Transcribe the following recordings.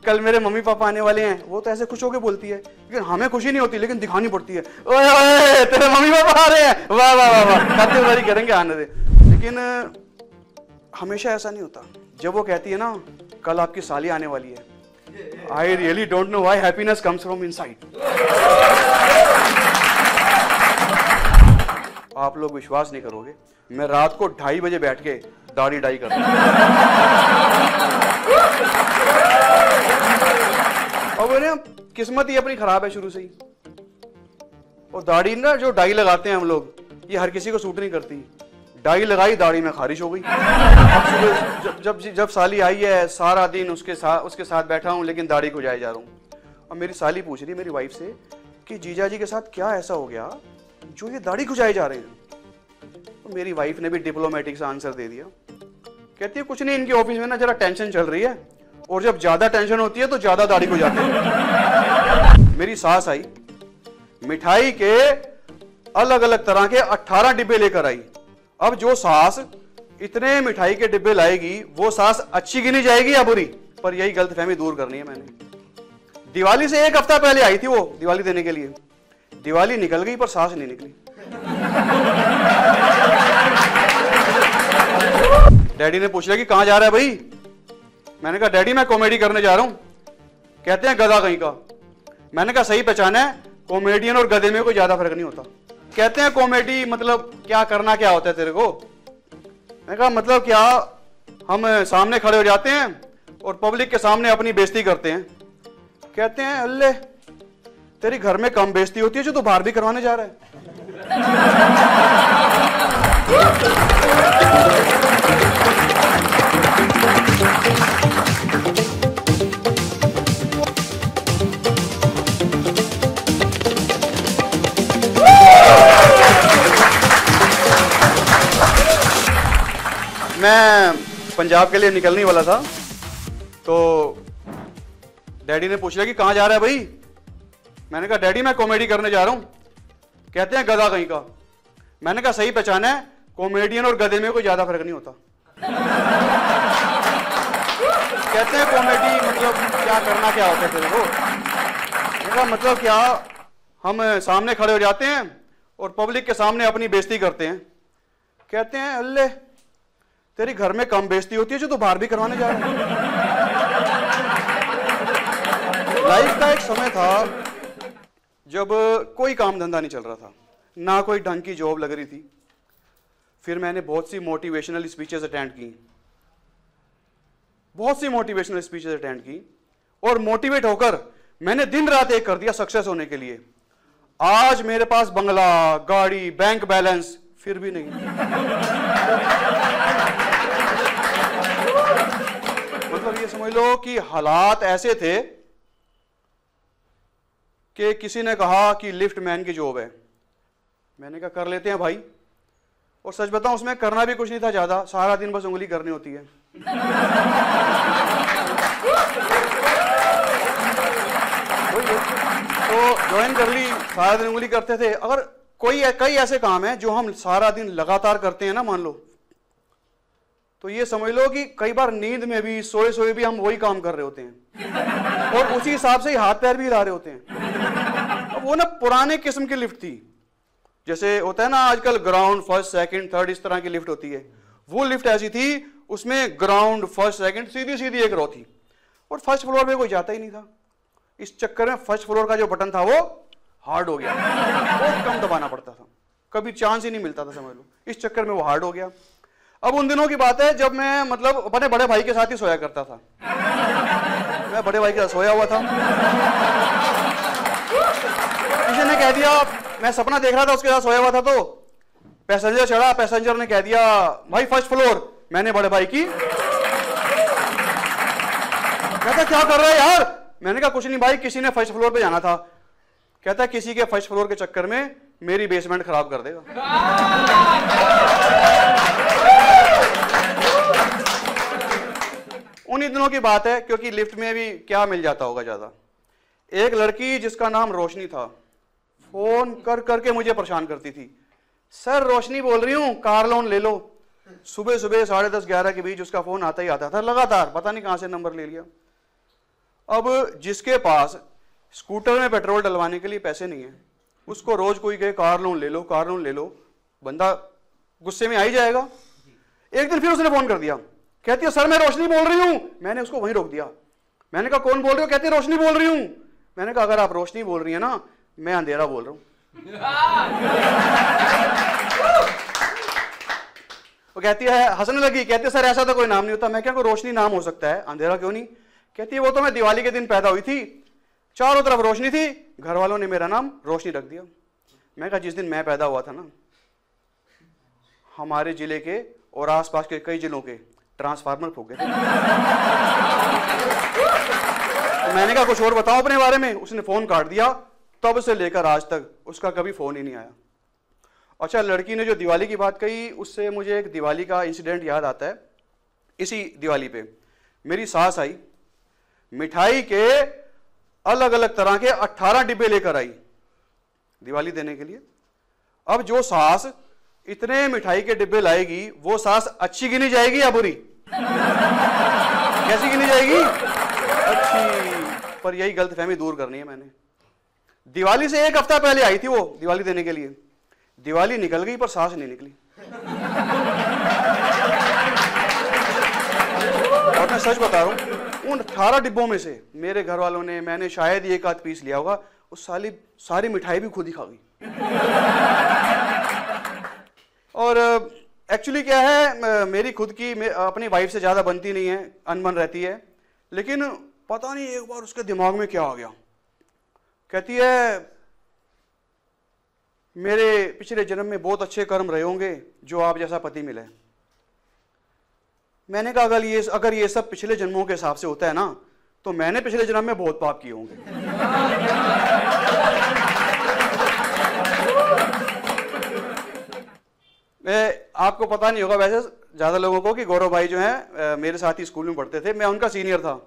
कल मेरे mummy papa आने वाले हैं, वो तो ऐसे खुश होकर बोलती है, लेकिन हमें खुशी नहीं होती, लेकिन दिखानी पड़ती है, ओए ओए तेरे मम्मी पापा आ रहे हैं, वाह वाह वाह वाह, खातिर वारी करेंगे, आने दे। लेकिन हमेशा ऐसा नहीं होता। जब वो कहती है ना कल आपकी साली आने वाली है, I really don't know why happiness comes from inside. आप लोग विश्वास नहीं करोगे, मैं रात को 2:30 बजे बैठ के दाढ़ी डाई करता हूं। और वो ना किस्मत ही अपनी खराब है शुरू से ही। और दाढ़ी ना जो डाई लगाते हैं हम लोग, ये हर किसी को सूट नहीं करती। डाई लगाई, दाढ़ी में खारिश हो गई। जब साली आई है, सारा दिन उसके साथ बैठा हूं, लेकिन दाढ़ी को जाए जा रहा हूं। और मेरी साली पूछ रही मेरी वाइफ से कि जीजा जी के साथ क्या ऐसा हो गया जो ये दाढ़ी खुजाए जा रहे हैं। तो मेरी वाइफ ने भी डिप्लोमेटिक सा आंसर दे दिया, कहती है कुछ नहीं, इनके ऑफिस में ना जरा टेंशन चल रही है, और जब ज्यादा टेंशन होती है तो ज्यादा दाढ़ी को जाते हैं। मेरी सास आई, मिठाई के अलग अलग तरह के 18 डिब्बे लेकर आई। अब जो सास इतने मिठाई के डिब्बे लाएगी, वो सास अच्छी गिनी जाएगी या बुरी? पर यही गलतफहमी दूर करनी है मैंने। दिवाली से 1 हफ्ता पहले आई थी वो दिवाली देने के लिए, दिवाली निकल गई पर सास नहीं निकली। डैडी ने पूछ लिया कि कहां जा रहा है भाई? मैंने कहा डैडी मैं कॉमेडी करने जा रहा हूं। कहते हैं गधा कहीं का। मैंने कहा सही पहचाना है, कॉमेडियन और गधे में कोई ज्यादा फर्क नहीं होता। कहते हैं कॉमेडी मतलब क्या करना क्या होता है तेरे को? मैंने कहा मतलब क्या, हम सामने खड़े हो जाते हैं और पब्लिक के सामने अपनी बेइज्जती करते हैं। कहते हैं अल्ले तेरी घर में कम बेइज्जती होती है जो तू बाहर भी करवाने जा रहा है। मैं पंजाब के लिए निकलने वाला था, तो डैडी ने पूछ लिया कि कहां जा रहा है भाई? मैंने कहा डैडी मैं कॉमेडी करने जा रहा हूं। कहते हैं गधा कहीं का। मैंने कहा सही पहचाना है, कॉमेडियन और गधे में कोई ज्यादा फर्क नहीं होता। कहते हैं कॉमेडी मतलब क्या करना क्या होता है तेरे को? मैंने कहा मतलब क्या, हम सामने खड़े हो जाते हैं और पब्लिक के सामने अपनी बेइज्जती करते हैं। कहते हैं अल्ले तेरी घर में कम बेइज्जती होती है जो तू बाहर भी करवाने जा रहा है। लाइफ का एक समय था जब कोई काम धंधा नहीं चल रहा था, ना कोई ढंग की जॉब लग रही थी। फिर मैंने बहुत सी मोटिवेशनल स्पीचेस अटेंड की, और मोटिवेट होकर मैंने दिन रात एक कर दिया सक्सेस होने के लिए। आज मेरे पास बंगला, गाड़ी, बैंक बैलेंस फिर भी नहीं। मतलब ये समझ लो कि हालात ऐसे थे कि किसी ने कहा कि लिफ्ट मैन की जॉब है। मैंने कहा कर लेते हैं भाई। और सच बताऊं उसमें करना भी कुछ नहीं था ज्यादा, सारा दिन बस उंगली करनी होती है। तो ज्वाइन कर ली, सारा दिन उंगली करते थे। अगर कई ऐसे काम हैं जो हम सारा दिन लगातार करते हैं ना, मान लो, तो ये समझ लो कि कई बार नींद में भी, सोए सोए भी हम वही काम कर रहे होते हैं, और उसी हिसाब से ही हाथ पैर भी हिला रहे होते हैं। अब वो ना पुराने किस्म की लिफ्ट थी, जैसे होता है ना आजकल ग्राउंड, फर्स्ट, सेकंड, थर्ड, इस तरह की लिफ्ट होती है। वो लिफ्ट ऐसी थी, उसमें ग्राउंड, फर्स्ट, सेकंड सीधी सीधी एक रो थी, और फर्स्ट फ्लोर पे कोई जाता ही नहीं था। इस चक्कर में फर्स्ट फ्लोर का जो बटन था वो हार्ड हो गया, बहुत कम दबाना पड़ता था, कभी चांस ही नहीं मिलता था समझ लो। इस चक्कर में वो हार्ड हो गया। अब उन दिनों की बात है जब मैं मतलब अपने बड़े भाई के साथ ही सोया करता था। मैं बड़े भाई के साथ सोया हुआ था, किसी ने कह दिया, मैं सपना देख रहा था उसके साथ सोया हुआ था, तो पैसेंजर चढ़ा, पैसेंजर ने कह दिया भाई फर्स्ट फ्लोर। मैंने बड़े भाई की, कहता क्या कर रहा है यार? मैंने कहा कुछ नहीं भाई, किसी ने फर्स्ट फ्लोर पे जाना था। कहता किसी के फर्स्ट फ्लोर के चक्कर में मेरी बेसमेंट खराब कर देगा। उन्हीं दिनों की बात है, क्योंकि लिफ्ट में भी क्या मिल जाता होगा ज्यादा। एक लड़की जिसका नाम रोशनी था, फोन कर करके मुझे परेशान करती थी, सर रोशनी बोल रही हूं, कार लोन ले लो। सुबह सुबह 10:30 11 के बीच उसका फोन आता ही आता था लगातार, पता नहीं कहां से नंबर ले लिया। अब जिसके पास स्कूटर में पेट्रोल डलवाने के लिए पैसे नहीं है, उसको रोज कोई कहे कार लोन ले लो, कार लोन ले लो, बंदा गुस्से में आ ही जाएगा। एक दिन फिर उसने फोन कर दिया, कहती है सर मैं रोशनी बोल रही हूं। मैंने उसको वहीं रोक दिया। मैंने कहा कौन बोल रही हो? कहती है रोशनी बोल रही हूं। मैंने कहा अगर आप रोशनी बोल रही है ना, मैं अंधेरा बोल रहा हूं। वो कहती है, हंसने लगी, कहती है सर ऐसा तो कोई नाम नहीं होता। मैं क्या, कोई रोशनी नाम हो सकता है, अंधेरा क्यों नहीं? कहती है वो तो मैं दिवाली के दिन पैदा हुई थी, चारों तरफ रोशनी थी, घर वालों ने मेरा नाम रोशनी रख दिया। मैं कहा जिस दिन मैं पैदा हुआ था ना, हमारे जिले के और आसपास के कई जिलों के ट्रांसफार्मर फूक गए थे। तो मैंने कहा कुछ और बताओ अपने बारे में। उसने फोन काट दिया। तब से लेकर आज तक उसका कभी फोन ही नहीं आया। अच्छा, लड़की ने जो दिवाली की बात कही, उससे मुझे एक दिवाली का इंसिडेंट याद आता है। इसी दिवाली पे मेरी सास आई, मिठाई के अलग अलग तरह के 18 डिब्बे लेकर आई दिवाली देने के लिए। अब जो सास इतने मिठाई के डिब्बे लाएगी, वो सास अच्छी गिनी जाएगी या बुरी? कैसी गिनी जाएगी? अच्छी। पर यही गलतफहमी दूर करनी है मैंने। दिवाली से एक हफ्ता पहले आई थी वो दिवाली देने के लिए। दिवाली निकल गई पर सास नहीं निकली। और मैं सच बता रहा हूं, उन 18 डिब्बों में से मेरे घर वालों ने, मैंने शायद एक आध पीस लिया होगा। उस सारी मिठाई भी खुद ही खा गई। और एक्चुअली क्या है, मेरी खुद की अपनी वाइफ से ज्यादा बनती नहीं है, अनबन रहती है। लेकिन पता नहीं एक बार उसके दिमाग में क्या आ गया। कहती है मेरे पिछले जन्म में बहुत अच्छे कर्म रहे होंगे जो आप जैसा पति मिले। मैंने कहा अगर ये सब पिछले जन्मों के हिसाब से होता है ना, तो मैंने पिछले जन्म में बहुत पाप किए होंगे। आपको पता नहीं होगा वैसे ज्यादा लोगों को कि गौरव भाई जो है मेरे साथ ही स्कूल में पढ़ते थे, मैं उनका सीनियर था।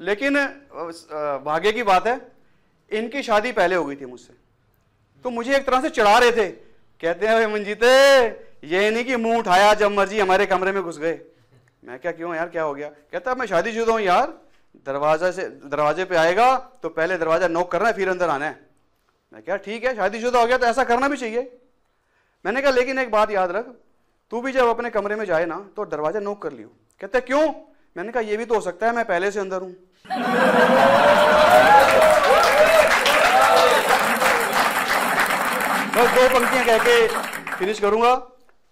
लेकिन भाग्य की बात है, इनकी शादी पहले हो गई थी मुझसे। तो मुझे एक तरह से चिढ़ा रहे थे। कहते हैं मंजीते, ये नहीं कि मुंह उठाया जब मर्जी हमारे कमरे में घुस गए। मैं क्या, क्यों यार क्या हो गया? कहता मैं शादीशुदा हूं यार, दरवाजे पे आएगा तो पहले दरवाजा नॉक करना है, फिर अंदर आना है। मैं क्या, ठीक है शादीशुदा हो गया तो ऐसा करना भी चाहिए। मैंने कहा लेकिन एक बात याद रख, तू भी जब अपने कमरे में जाए ना तो दरवाजा नॉक कर लियो। कहते क्यों? मैंने कहा ये भी तो हो सकता है मैं पहले से अंदर हूं। बस 2 पंक्तियां कह के फिनिश करूंगा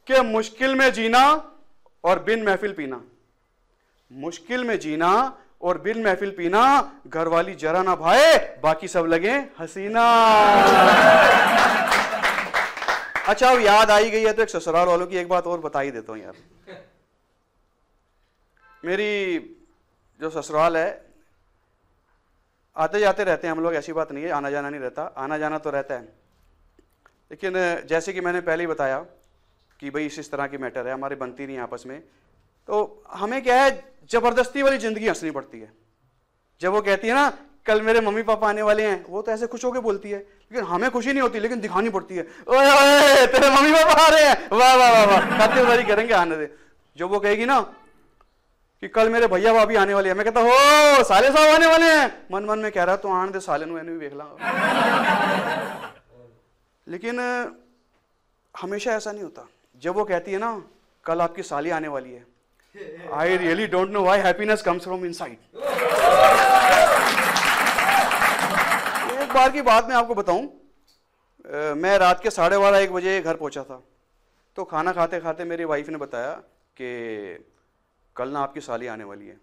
कि मुश्किल में जीना और बिन महफिल पीना। मुश्किल में जीना और बिन महफिल पीना, घर वाली जरा ना भाए, बाकी सब लगे हसीना। अच्छा, अब याद आई गई है तो एक ससुराल वालों की एक बात और बता ही देता हूं यार। मेरी जो ससुराल है, आते जाते रहते हैं हम लोग, ऐसी बात नहीं है आना जाना नहीं रहता, आना जाना तो रहता है। लेकिन जैसे कि मैंने पहले ही बताया कि भाई इस तरह की मैटर है, हमारी बनती नहीं आपस में, तो हमें क्या है, जबरदस्ती वाली जिंदगी हंसनी पड़ती है। जब वो कहती है ना कल मेरे मम्मी पापा आने वाले हैं, वो तो ऐसे खुश होकर बोलती है, लेकिन हमें खुशी नहीं होती, लेकिन दिखानी पड़ती है, ओए ओए तेरे मम्मी पापा आ रहे हैं, वाह वाह वाह वाह, खातिरदारी करेंगे, आने दे। जब वो कहेगी ना कि कल मेरे भैया भाभी आने वाले हैं, मैं कहता हो साले साहब आने वाले हैं, मन मन में कह रहा तो आने दे साले नु, भी देख लाऊंगा। लेकिन हमेशा ऐसा नहीं होता। जब वो कहती है ना कल आपकी साली आने वाली है, I really don't know why happiness comes from inside. एक बार की बात मैं आपको बताऊं, मैं रात के 12:30-1 बजे घर पहुंचा था। तो खाना खाते खाते मेरी वाइफ ने बताया कि कल ना आपकी साली आने वाली है।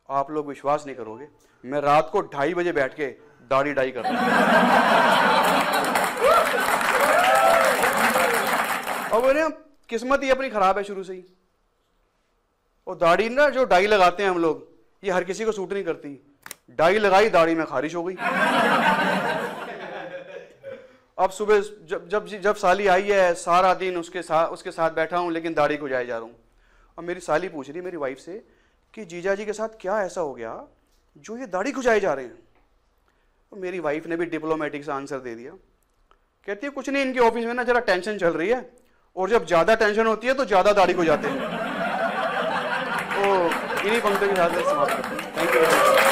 आप लोग विश्वास नहीं करोगे, मैं रात को 2:30 बजे बैठ के दाढ़ी डाई कर रहा और बोले किस्मत ही अपनी खराब है शुरू से ही। और दाढ़ी ना, जो डाई लगाते हैं हम लोग, ये हर किसी को सूट नहीं करती। डाई लगाई, दाढ़ी में खारिश हो गई। अब सुबह जब साली आई है, सारा दिन उसके साथ बैठा हूं, लेकिन दाढ़ी को जाए जा रहा हूं। और मेरी साली पूछ रही मेरी वाइफ से कि जीजा जी के साथ क्या ऐसा हो गया जो ये दाढ़ी खुजाए जा रहे हैं। तो मेरी वाइफ ने भी डिप्लोमेटिक सा आंसर दे दिया। कहती है कुछ नहीं, इनके ऑफिस में ना जरा टेंशन चल रही है, और जब ज्यादा टेंशन होती है तो ज्यादा दाढ़ी को जाते हैं। तो इन्हीं पंक्तियों के साथ समाप्त करते हैं। Thank you.